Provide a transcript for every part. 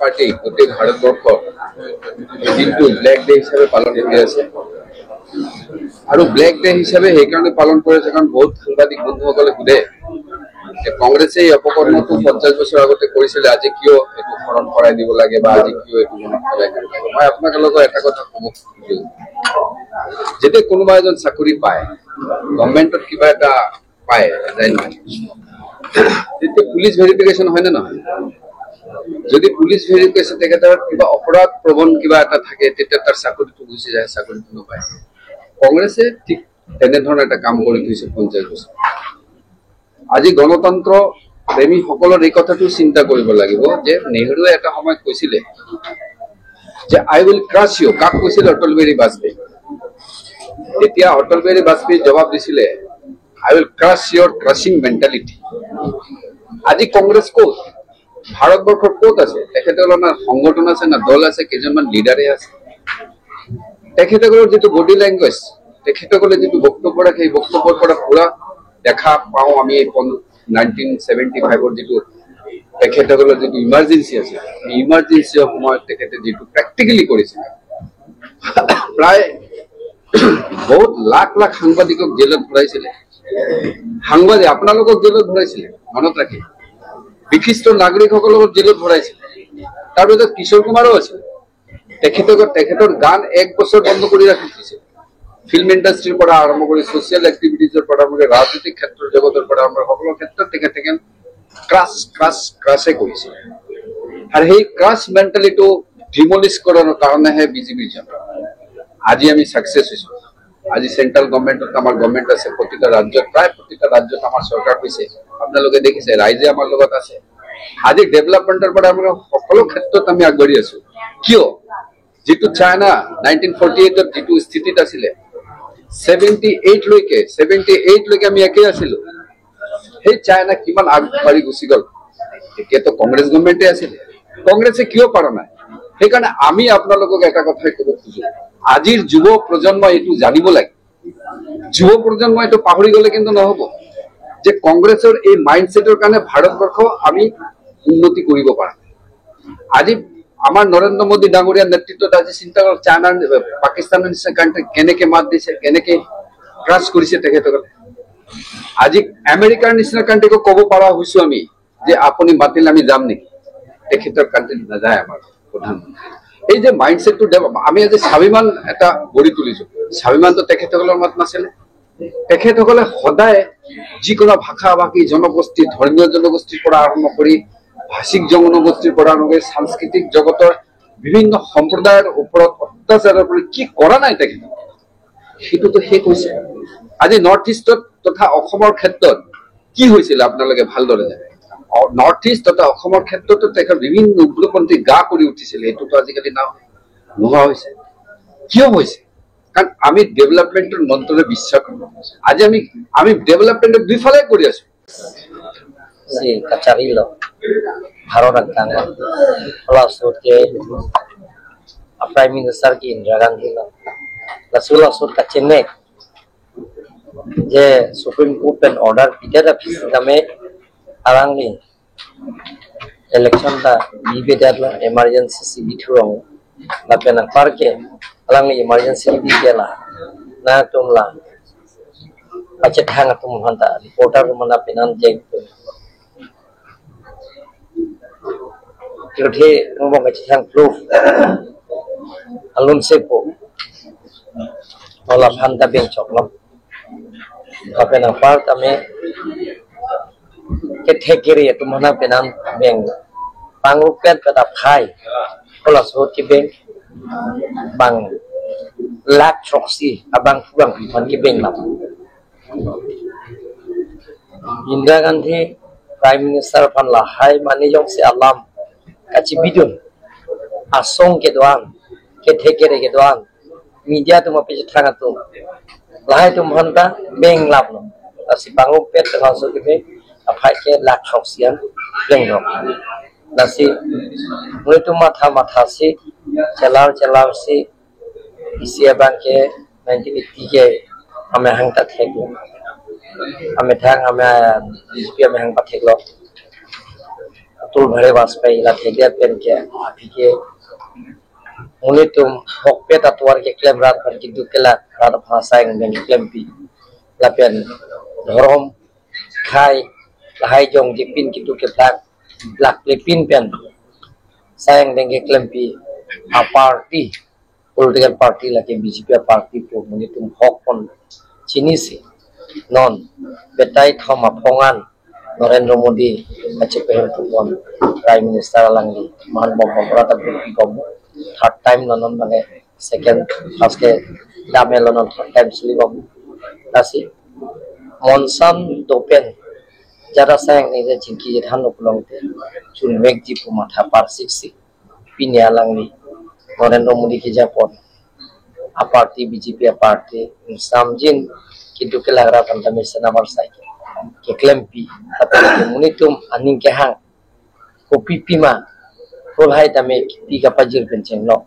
Party গোটেই ভাৰতবৰ্ষ দিনটো black day হিসাবে পালন কৰি আছে আৰু ব্লেক ডে হিসাবে সেইকাৰণে পালন কৰি আছে কাৰণ বহুত সাংবাদিক বন্ধুসকলে সুধে যে কংগ্ৰেছে এই অপকৰ্মটো 50 বছৰ আগতে কৰিছিল আজি কিয় এইটো স্মৰণ কৰাই দিব লাগে বা আজি কিয় এইটো মনত পেলাই দিব লাগে মই আপোনালোকক এটা কথা ক'ব খুজিছো যেতিয়া কোনোবা এজন চাকৰি পায় গভৰ্ণমেণ্টত কিবা এটা পায় তেতিয়া পুলিচ ভেৰিফিকেশ্যন হয় নে নহয় যদি পুলিচ ভেৰিফিকেশ্যন তেখেতৰ কিবা অপৰাধ প্ৰবণ কিবা এটা থাকে তেতিয়া তাৰ চাকৰিটো গুচি যায় চাকৰিটো নাপায় কংগ্ৰেছে ঠিক তেনেধৰণৰ এটা কাম কৰি থৈছে 50 বছৰ আজি গণতন্ত্ৰ প্ৰেমী সকলৰ এই কথাটো চিন্তা কৰিব লাগিব যে নেহৰুৱে এটা সময়ত কৈছিলে যে আই উইল ক্ৰাছ ইউ কাক কৈছিল অটল বিহাৰী বাজপেয়ী তেতিয়া অটল বিহাৰী বাজপেয়ী জবাব দিছিলে I will crush your crushing mentality. আজি কংগ্ৰেছ ক'ত ভাৰতবৰ্ষৰ ক'ত আছে তেখেতসকলৰ না সংগঠন আছে না দল আছে কেইজনমান লিডাৰে আছে তেখেতসকলৰ যেটো বডি ল্যাঙ্গুৱেজ তেখেতসকলে যেটো বক্তব্য ৰাখে এই বক্তব্যৰ পৰা পুৰা দেখা পাও আমি 1975 ৰ যেটো তেখেতসকলৰ যেটো ইমাৰ্জেন্সি আছে এই ইমাৰ্জেন্সি সময়ত তেখেতে যেটো প্ৰ্যাকটিক্যালি কৰিছে প্ৰায় বহুত লাখ লাখ সাংবাদিকক জেলত ভৰাইছিলে সাংবাদিক আপোনালোকক জেলত ভৰাইছিলে মনত ৰাখি বিশিষ্ট নাগৰিকসকলক জেলত ভৰাইছিলে তাৰ ভিতৰত কিশোৰ কুমাৰো আছিল তেখেতৰ গান এক বছৰ বন্ধ কৰি ৰাখিছিল ফিল্ম ইণ্ডাষ্ট্ৰীৰ পৰা আৰম্ভ কৰি সোশ্যাল এক্টিভিটিজৰ পৰা আৰম্ভ কৰি ৰাজনৈতিক ক্ষেত্ৰৰ জগতৰ পৰা আৰম্ভ সকলো ক্ষেত্ৰত তেখেতে ক্ৰাছে কৰিছে আৰু সেই ক্ৰাছ মেণ্টেলিটিটো ডিমলিছ কৰাৰ কাৰণেহে বিজেপিৰ জন্ম আজি আমি সাকসেস হৈছো আজি সেন্ট্ৰাল গভৰ্নমেন্টত আমাৰ গভৰ্নমেন্ট আছে প্ৰতিটা ৰাজ্যত প্ৰায় প্ৰতিটা ৰাজ্যত আমাৰ চৰকাৰ হৈছে আপোনালোকে দেখিছে ৰাইজে আমাৰ লগত আছে আজি ডেভেলপমেন্টৰ পৰা আমাৰ সকলো ক্ষেত্ৰত আমি আগবাঢ়ি আছো কিয় যেটো চাইনা 1948 ত যেটো স্থিতিত আছিল 78 লৈকে আমি একে আছিলো সেই চাইনা কিমান আগবাঢ়ি গুচি গল এতিয়া তো কংগ্ৰেছ গভৰ্নমেন্টে আছিল কংগ্ৰেছে কিয় পাৰা নাই সেইকাৰণে আমি আপোনালোকক এটা কথাই ক'ব খুজো আজিৰ যুৱ প্ৰজন্ম এটো জানিব লাগে যুৱ প্ৰজন্ম এটো পাহৰি গলে কিন্তু নহব যে কংগ্ৰেছৰ এই মাইন্ডসেটৰ কাৰণে ভাৰতবৰ্ষ আমি উন্নতি কৰিব পাৰা আজি আমাৰ নৰেন্দ্ৰ মোদী ডাঙৰীয়াৰ নেতৃত্বত আজি চিন্তা কৰক চাইনা পাকিস্তানৰ নিচিনা কাণ্ট্ৰি কেনেকে মাত দিছে কেনেকে ক্ৰাছ কৰিছে তেখেতসকলে আজি আমেৰিকাৰ নিচিনা কাণ্ট্ৰিক ক'ব পৰা হৈছো আমি যে আপুনি মাতিলে আমি যাম নেকি তেখেতৰ কাণ্ট্ৰি নাযায় আমাৰ প্ৰধানমন্ত্ৰী এই যে মাইন্ডসেটটো আমি আজি স্বাভিমান এটা গঢ়ি তুলিছো স্বাভিমানটো তেখেতসকলৰ মাত নাছিলে তেখেতসকলে সদায় যিকোনো ভাষা ভাষী জনগোষ্ঠী ধৰ্মীয় জনগোষ্ঠীৰ পৰা আৰম্ভ কৰি ভাষিক জনগোষ্ঠীৰ পৰা আৰম্ভ কৰি সাংস্কৃতিক জগতৰ বিভিন্ন সম্প্ৰদায়ৰ ওপৰত অত্যাচাৰৰ পৰা কি কৰা নাই তেখেতে সেইটোতো শেষ হৈছে আজি নৰ্থ ইষ্টত তথা অসমৰ ক্ষেত্ৰত কি হৈছিল আপোনালোকে ভালদৰে জানে নৰ্থ ইষ্ট তথা অসমৰ ক্ষেত্ৰতো তেখেত বিভিন্ন উগ্ৰপন্থী গা কৰি উঠিছিল এইটোতো আজিকালি নোহোৱা হৈছে কিয় হৈছে কাৰণ আমি ডেভেলপমেন্টৰ মন্ত্ৰৰে বিশ্বাস কৰো আজি আমি ডেভেলপমেন্টৰ দুইফালে কৰি আছো si Kacharilo Bharat Rangkang Langsung ke Prime Minister ki Indira Gandhi langsung ke Chennai je Supreme Court pen order pidara kami arang ni election ta bibedar la emergency si biturong na pena parke arang ni emergency bibela na tumla acet hang atum hanta reporter mana penan jeng Jadi ngomong kecil proof alun sepo olah hanta bencok lam tapi nampak kami ketekiri itu mana penan beng pangupian pada khai olah surat kibeng bang lak choksi abang kurang pipan kibeng lam Indira Gandhi Prime Minister pan lahai mani jong si alam kaci bidun asong ke doan ke thekere ke doan media tu mapi thanga tu lahai tu hanta beng lap no asi bangu pet dengan so ke aphai ke lak choksian beng no nasi mulai tu matha si chalar si isi abang ke 1980 ke ame hangta theklo ame thang ame BJP ame hang patheklo Atal Bihari Vajpayee ला थेगे pen के अभी के मुनि तुम हकपे तत्वार के claim रात पर की दुकेला रात भाषा इंग claim P ला pen धर्म खाई lahai jong dipin kitu ke black lepin pen sayang denge claim pi a party political party la ke BJP party ko muni tum hok pon chini se non betai thoma phongan Narendra Modi ache peher pon prime minister langli man bom bom ta pi kom third time non mane second first ke damel non third time sili bom asi monsan dopen jara sayang ni je jingki je than uplong te chun mek ji pu matha par 60 pinya langni Narendra Modi ki japon a party BJP a party samjin ki dukela ra tan tame senamar sai ke claim pi apela ke munitum aning ke hang kopi pima kol hai tame ti ka pajir pencheng no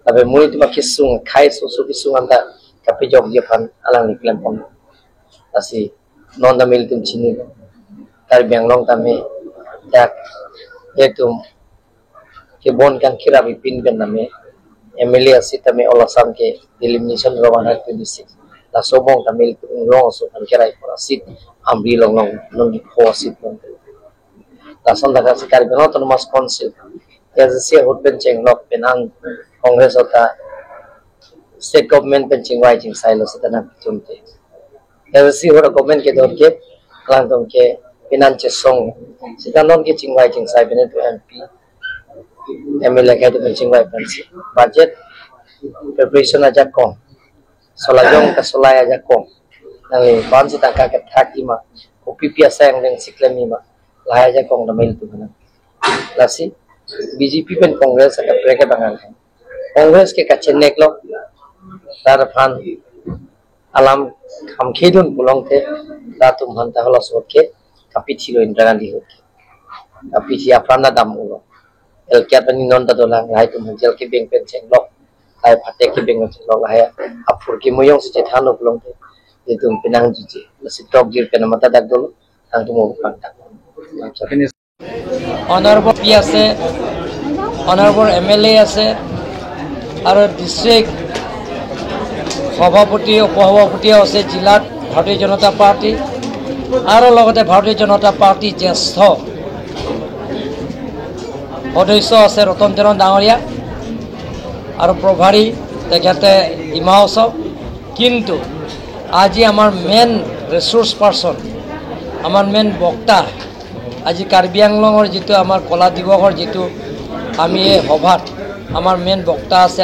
tabe munitum kisung khai so kisung anda kape jog je phan alang ni claim pon asi non da mil tum chini Karbi Anglong tame jak etum ke bon kan kira bipin ben name MLA asi tame olasam ke elimination rawana 26 la sobong tamil long so kan kira ipora sit amri long non di kho sit non la son daga si Karbi autonomous council as se hot ben cheng lok penang congress ota state government ben cheng wai cheng sai lo satana chumte as se hot government ke dor ke klang dong ke finance song sita non ke chingwai ching sai bene to MP MLA ke to chingwai pensi budget preparation aja kom solajong ka solai aja kom nang ban sita ka ke thak ima OPP asang deng siklemi ma lai aja kom da mail tu bana lasi BJP pen congress ka preke bangan congress ke ka chennek lo tar phan alam kham khedun pulong the da tum hanta hola sot ke kapi thilo Indira Gandhi hoke kapi thi aprana dam ulo el kya tani non da dolang lai tum jel ke beng pen cheng lok lai phate ke beng cheng lok lai apur ki moyong se than lok long te tum pinang ji lasi tok jir pen mata dak dolo ang tum pan tak honorable P আছে honorable MLA আছে আৰু district সভাপতি উপসভাপতি আছে জিলাত ভাৰতীয় জনতা party আৰু লগতে ভাৰতীয় জনতা পাৰ্টি জ্যেষ্ঠ সদস্য আছে ৰতন চৰণ ডাঙৰীয়া আৰু প্ৰভাৰী তেখেতে ইমাউসব কিন্তু আজি আমাৰ মেন ৰিসোৰ্স পাৰ্সন আমাৰ মেন বক্তা আজি কাৰ্বি আংলঙৰ যেটো আমাৰ কলা দিৱসৰ যেটো আমি এই সভাত আমাৰ মেন বক্তা আছে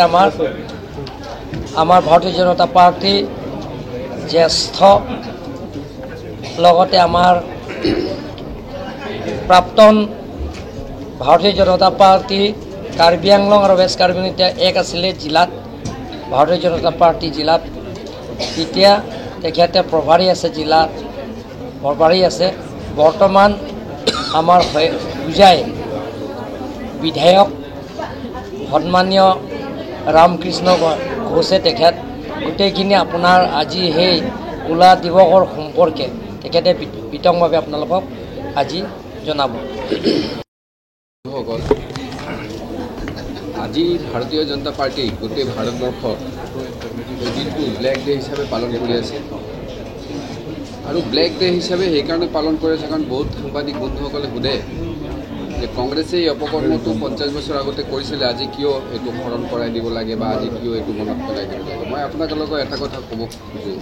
আমাৰ ভাৰতীয় জনতা পাৰ্টি জ্যেষ্ঠ লগতে আমাৰ প্ৰাক্তন ভাৰতীয় জনতা পাৰ্টি কাৰ্বি আংলং আৰু ৱেষ্ট কাৰ্বি আংলং এক আছিলে জিলাত ভাৰতীয় জনতা পাৰ্টি জিলাত এতিয়া তেখেতে প্ৰভাৰী আছে জিলাত প্ৰভাৰী আছে বৰ্তমান আমাৰ বুজাই বিধায়ক সন্মানীয় ৰামকৃষ্ণ ঘোষে তেখেত গোটেইখিনি আপোনাৰ আজি সেই কোলা দিৱসৰ সম্পৰ্কে তেখেতে বিতংভাৱে আপোনালোকক আজি জনাব আজি ভাৰতীয় জনতা পাৰ্টি গোটেই ভাৰতবৰ্ষৰ দিনটো ব্লেক ডে হিচাপে পালন কৰি আছে আৰু ব্লেক ডে হিচাপে সেইকাৰণে পালন কৰি আছে কাৰণ বহুত সাংবাদিক বন্ধুসকলে সোধে যে কংগ্ৰেছে এই অপকৰ্মটো 50 বছৰ আগতে কৰিছিলে আজি কিয় এইটো স্মৰণ কৰাই দিব লাগে বা আজি কিয় এইটো মনত পেলাই দিব লাগে মই আপোনালোকক এটা কথা ক'ব খোজোঁ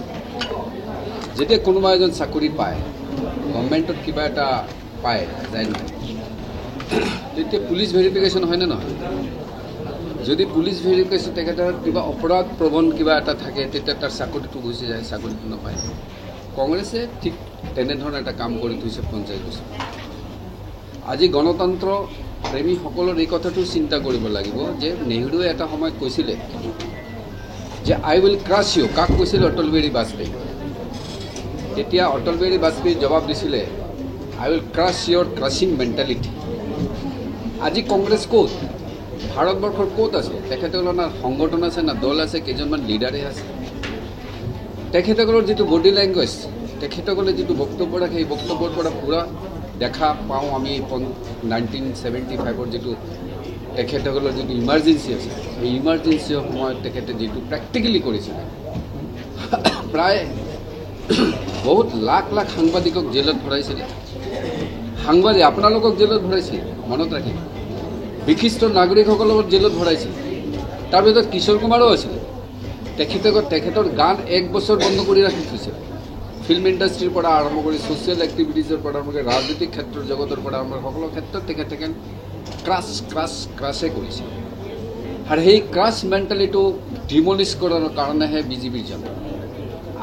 যেতিয়া কোনোবা এজন চাকৰি পায় গভৰ্ণমেণ্টত কিবা এটা পায় যায় নহয় তেতিয়া পুলিচ ভেৰিফিকেশ্যন হয়নে নহয় যদি পুলিচ ভেৰিফিকেশ্যন তেখেতৰ কিবা অপৰাধ প্ৰৱণ কিবা এটা থাকে তেতিয়া তাৰ চাকৰিটো গুচি যায় চাকৰিটো নাপায় কংগ্ৰেছে ঠিক তেনেধৰণৰ এটা কাম কৰি থৈছে 50 বছৰ আজি গণতন্ত্ৰ প্ৰেমীসকলৰ এই কথাটো চিন্তা কৰিব লাগিব যে নেহৰুৱে এটা সময়ত কৈছিলে যে আই উইল ক্ৰাছ ইউ কাক কৈছিল অটল বিহাৰী বাজপেয়ী তেতিয়া অটল বিহাৰী বাজপেয়ী জবাব দিছিলে আই উইল ক্ৰাছ ইয়ৰ ক্ৰাছিং মেণ্টেলিটি আজি কংগ্ৰেছ ক'ত ভাৰতবৰ্ষৰ ক'ত আছে তেখেতসকলৰ না সংগঠন আছে না দল আছে কেইজনমান লিডাৰে আছে তেখেতসকলৰ যিটো বডি লেংগুৱেজ তেখেতসকলে যিটো বক্তব্য ৰাখে এই বক্তব্যৰ পৰা পুৰা দেখা পাওঁ আমি 1975 যিটো তেখেতসকলৰ যিটো ইমাৰ্জেঞ্চি আছে এই ইমাৰ্জেঞ্চিৰ সময়ত তেখেতে যিটো প্ৰেক্টিকেলি কৰিছিলে প্ৰায় বহুত লাখ লাখ সাংবাদিকক জেলত ভৰাইছিলে সাংবাদিক আপোনালোকক জেলত ভৰাইছিল মনত ৰাখিব বিশিষ্ট নাগৰিকসকলক জেলত ভৰাইছিল তাৰ ভিতৰত কিশোৰ কুমাৰো আছিলে তেখেতৰ গান 1 বছৰ বন্ধ কৰি ৰাখি থৈছিল ফিল্ম ইণ্ডাষ্ট্ৰীৰ পৰা আৰম্ভ কৰি ছ'চিয়েল এক্টিভিটিজৰ পৰা আৰম্ভ কৰি ৰাজনৈতিক ক্ষেত্ৰৰ জগতৰ পৰা আৰম্ভ সকলো ক্ষেত্ৰত তেখেতে ক্ৰাছে কৰিছিল আৰু সেই ক্ৰাছ মেণ্টেলিটিটো ডিমলিছ কৰাৰ কাৰণেহে বিজেপিৰ জন্ম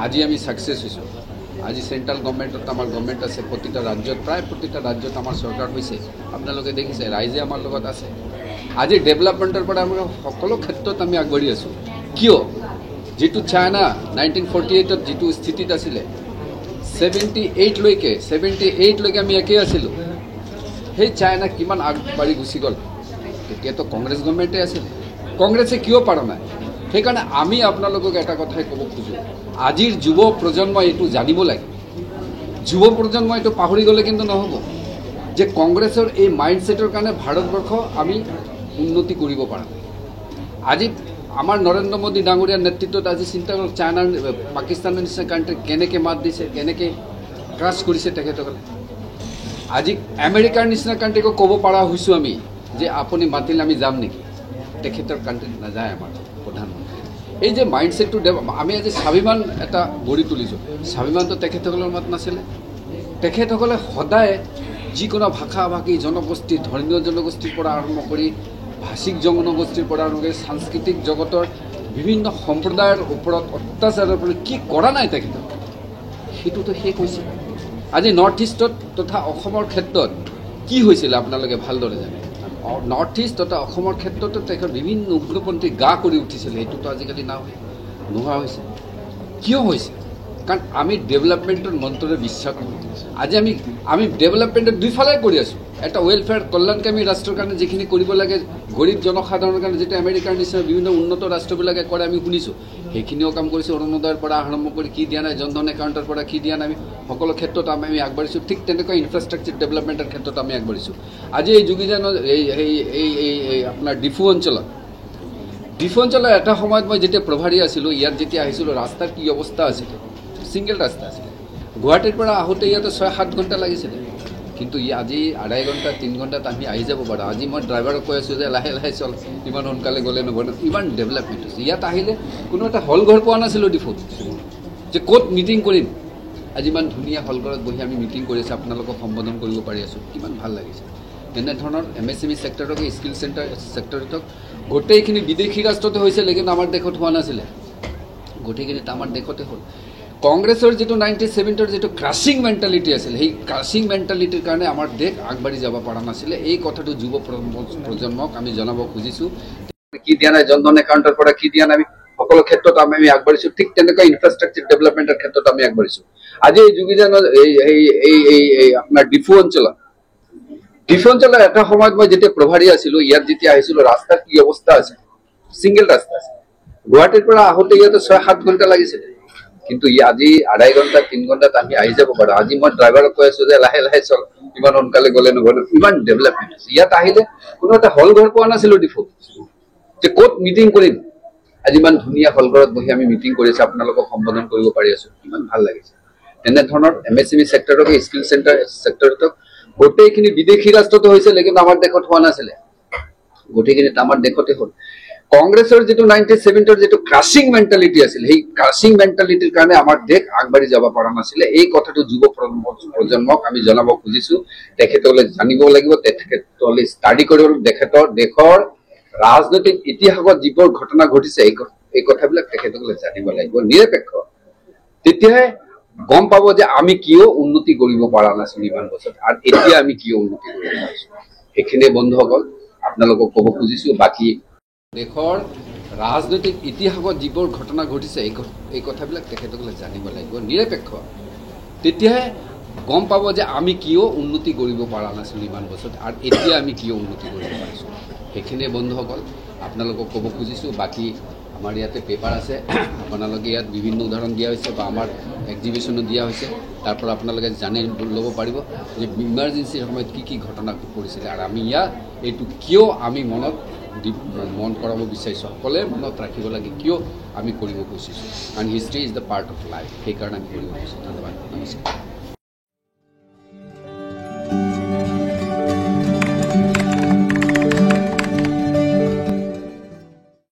আজি আমি ছাকচেছ হৈছোঁ আজি চেণ্ট্ৰেল গভৰ্ণমেণ্টত আমাৰ গভৰ্ণমেণ্ট আছে প্ৰতিটা ৰাজ্যত প্ৰায় প্ৰতিটা ৰাজ্যত আমাৰ চৰকাৰ হৈছে আপোনালোকে দেখিছে ৰাইজে আমাৰ লগত আছে আজি ডেভেলপমেণ্টৰ পৰা আমাৰ সকলো ক্ষেত্ৰত আমি আগবাঢ়ি আছোঁ কিয় যিটো চাইনা 1948ত যিটো স্থিতিত আছিলে 78লৈকে আমি একেই আছিলোঁ সেই চাইনা কিমান আগবাঢ়ি গুচি গ'ল তেতিয়াতো কংগ্ৰেছ গভৰ্ণমেণ্টে আছিল কংগ্ৰেছে কিয় পৰা নাই সেইকাৰণে আমি আপোনালোকক এটা কথাই ক'ব খোজোঁ আজিৰ যুৱ প্ৰজন্মই এইটো জানিব লাগে যুৱ প্ৰজন্মই এইটো পাহৰি গ'লে কিন্তু নহ'ব যে কংগ্ৰেছৰ এই মাইণ্ডছেটৰ কাৰণে ভাৰতবৰ্ষ আমি উন্নতি কৰিব পৰা নাই আজি আমাৰ নৰেন্দ্ৰ মোদী ডাঙৰীয়াৰ নেতৃত্বত আজি চিন্তা কৰক চাইনাৰ পাকিস্তানৰ নিচিনা কাণ্ট্ৰি কেনেকৈ মাত দিছে কেনেকৈ ক্ৰাছ কৰিছে তেখেতসকলে আজি আমেৰিকাৰ নিচিনা কাণ্ট্ৰিকো ক'ব পৰা হৈছোঁ আমি যে আপুনি মাতিলে আমি যাম নেকি তেখেতৰ কাণ্ট্ৰিত নাযায় আমাৰ প্ৰধানমন্ত্ৰী এই যে মাইণ্ডছেটটো আমি আজি স্বাভিমান এটা গঢ়ি তুলিছোঁ স্বাভিমানটো তেখেতসকলৰ মাত নাছিলে তেখেতসকলে সদায় যিকোনো ভাষা ভাষী জনগোষ্ঠী ধৰ্মীয় জনগোষ্ঠীৰ পৰা আৰম্ভ কৰি ভাষিক জনগোষ্ঠীৰ পৰা আৰম্ভ কৰি সাংস্কৃতিক জগতৰ বিভিন্ন সম্প্ৰদায়ৰ ওপৰত অত্যাচাৰৰ পৰা কি কৰা নাই তেখেতক সেইটোতো শেষ হৈছে আজি নৰ্থ ইষ্টত তথা অসমৰ ক্ষেত্ৰত কি হৈছিলে আপোনালোকে ভালদৰে জানে নৰ্থ ইষ্ট তথা অসমৰ ক্ষেত্ৰতো তেখেত বিভিন্ন উগ্ৰপন্থী গা কৰি উঠিছিলে সেইটোতো আজিকালি নোহোৱা হৈছে কিয় হৈছে কাৰণ আমি ডেভেলপমেণ্টৰ মন্ত্ৰৰে বিশ্বাস কৰোঁ আজি আমি ডেভেলপমেণ্টৰ দুইফালে কৰি আছোঁ এটা ৱেলফেয়াৰ কল্যাণকামী ৰাষ্ট্ৰৰ কাৰণে যিখিনি কৰিব লাগে গৰীব জনসাধাৰণৰ কাৰণে যিটো আমেৰিকাৰ নিচিনা বিভিন্ন উন্নত ৰাষ্ট্ৰবিলাকে কৰে আমি শুনিছোঁ সেইখিনিও কাম কৰিছোঁ অৰুণোদয়ৰ পৰা আৰম্ভ কৰি কি দিয়া নাই জনধন একাউণ্টৰ পৰা কি দিয়া নাই আমি সকলো ক্ষেত্ৰত আমি আগবাঢ়িছোঁ ঠিক তেনেকুৱা ইনফ্ৰাষ্ট্ৰাকচাৰ ডেভেলপমেণ্টৰ ক্ষেত্ৰত আমি আগবাঢ়িছোঁ আজি এই যোগীজনৰ এই আপোনাৰ ডিফু অঞ্চলৰ এটা সময়ত মই যেতিয়া প্ৰভাৰী আছিলোঁ ইয়াত যেতিয়া আহিছিলোঁ ৰাস্তাৰ কি অৱস্থা আছিলে সিংগল ৰাস্তা আছিলে গুৱাহাটীৰ পৰা আহোঁতে ইয়াতে 6-7 ঘণ্টা লাগিছিলে কিন্তু আজি 2.5 ঘণ্টা 3 ঘণ্টাত আমি আহি যাব পাৰোঁ আজি মই ড্ৰাইভাৰক কৈ আছোঁ যে লাহে লাহে চল ইমান সোনকালে গ'লে নহ'ব ইমান ডেভেলপমেণ্ট হৈছে ইয়াত আহিলে কোনো এটা হল ঘৰ পোৱা নাছিলোঁ ডিফুত যে ক'ত মিটিং কৰিম আজি ইমান ধুনীয়া হল ঘৰত বহি আমি মিটিং কৰি আছোঁ আপোনালোকক সম্বোধন কৰিব পাৰি আছোঁ কিমান ভাল লাগিছে তেনেধৰণৰ MSME ছেক্টৰক স্কিল চেণ্টাৰ ছেক্টৰত গোটেইখিনি বিদেশী ৰাষ্ট্ৰতে হৈছিলে কিন্তু আমাৰ দেশত হোৱা নাছিলে গোটেইখিনিত আমাৰ দেশতে হ'ল কংগ্ৰেছৰ যিটো 97ৰ যিটো ক্ৰাছিং মেণ্টেলিটি আছিল সেই ক্ৰাছিং মেণ্টেলিটিৰ কাৰণে আমাৰ দেশ আগবাঢ়ি যাব পৰা নাছিলে এই কথাটো যুৱ প্ৰজন্মক আমি জনাব খুজিছোঁ কি দিয়া নাই জনধন একাউণ্টৰ পৰা কি দিয়া নাই আমি সকলো ক্ষেত্ৰত আমি আগবাঢ়িছোঁ ঠিক তেনেকুৱা ইনফ্ৰাষ্ট্ৰাকচাৰ ডেভেলপমেণ্টৰ ক্ষেত্ৰত আমি আগবাঢ়িছোঁ আজি এই যোগীজনৰ এই আপোনাৰ ডিফু অঞ্চলৰ এটা সময়ত মই যেতিয়া প্ৰভাৰী আছিলোঁ ইয়াত যেতিয়া আহিছিলোঁ ৰাস্তাৰ কি অৱস্থা আছিল সিংগল ৰাস্তা আছিল গুৱাহাটীৰ পৰা আহোঁতে ইয়াতে 6-7 ঘণ্টা লাগিছিলে কিন্তু আজি 2.5 ঘণ্টা 3 ঘণ্টাত আমি আহি যাব পাৰোঁ আজি মই ড্ৰাইভাৰক কৈ আছোঁ যে লাহে লাহে চল ইমান সোনকালে গ'লে নহ'ব ইমান ডেভেলপমেণ্ট হৈছে ইয়াত আহিলে কোনো এটা হল ঘৰ পোৱা নাছিলোঁ ডিফুত যে ক'ত মিটিং কৰিম আজি ইমান ধুনীয়া হল ঘৰত বহি আমি মিটিং কৰি আছোঁ আপোনালোকক সম্বোধন কৰিব পাৰি আছোঁ কিমান ভাল লাগিছে তেনেধৰণৰ MSME ছেক্টৰক স্কিল চেণ্টাৰ ছেক্টৰত গোটেইখিনি বিদেশী ৰাষ্ট্ৰতে হৈছিলে কিন্তু আমাৰ দেশত হোৱা নাছিলে গোটেইখিনিত আমাৰ দেশতে হ'ল কংগ্ৰেছৰ যিটো 97ৰ যিটো ক্ৰাছিং মেণ্টেলিটি আছিল সেই ক্ৰাছিং মেণ্টেলিটিৰ কাৰণে আমাৰ দেশ আগবাঢ়ি যাব পৰা নাছিলে এই কথাটো যুৱ প্ৰজন্মক আমি জনাব খুজিছোঁ তেখেতসকলে জানিব লাগিব তেখেতসকলে ষ্টাডি কৰিব দেশৰ ৰাজনৈতিক ইতিহাসত যিবোৰ ঘটনা ঘটিছে এই কথাবিলাক তেখেতসকলে জানিব লাগিব নিৰপেক্ষ তেতিয়াহে গম পাব যে আমি কিয় উন্নতি কৰিব পৰা নাছিলোঁ ইমান বছৰ আৰু এতিয়া আমি কিয় উন্নতি কৰিব পাৰিছোঁ সেইখিনি বন্ধুসকল আপোনালোকক ক'ব খুজিছোঁ বাকী দেশৰ ৰাজনৈতিক ইতিহাসত যিবোৰ ঘটনা ঘটিছে এই কথাবিলাক তেখেতসকলে জানিব লাগিব নিৰপেক্ষ তেতিয়াহে গম পাব যে আমি কিয় উন্নতি কৰিব পৰা নাছিলোঁ ইমান বছৰ আৰু এতিয়া আমি কিয় উন্নতি কৰিব পাৰিছোঁ সেইখিনি বন্ধুসকল আপোনালোকক ক'ব খুজিছোঁ বাকী আমাৰ ইয়াতে পেপাৰ আছে, আপোনালোকে ইয়াত বিভিন্ন উদাহৰণ দিয়া হৈছে বা আমাৰ এক্সিবিশ্যনো দিয়া হৈছে, তাৰ পৰা আপোনালোকে জানি ল'ব পাৰিব যে ইমাৰ্জেঞ্চিৰ সময়ত কি ঘটনা কৰিছিলে আৰু আমি এইটো কিয় আমি মন কৰাব বিচাৰিছোঁ, সকলোৱে মনত ৰাখিব লাগে কিয় আমি কৰিব খুজিছোঁ, কাৰণ history is the part of life, সেইকাৰণে আমি কৰিব খুজিছোঁ। ধন্যবাদ, নমস্কাৰ।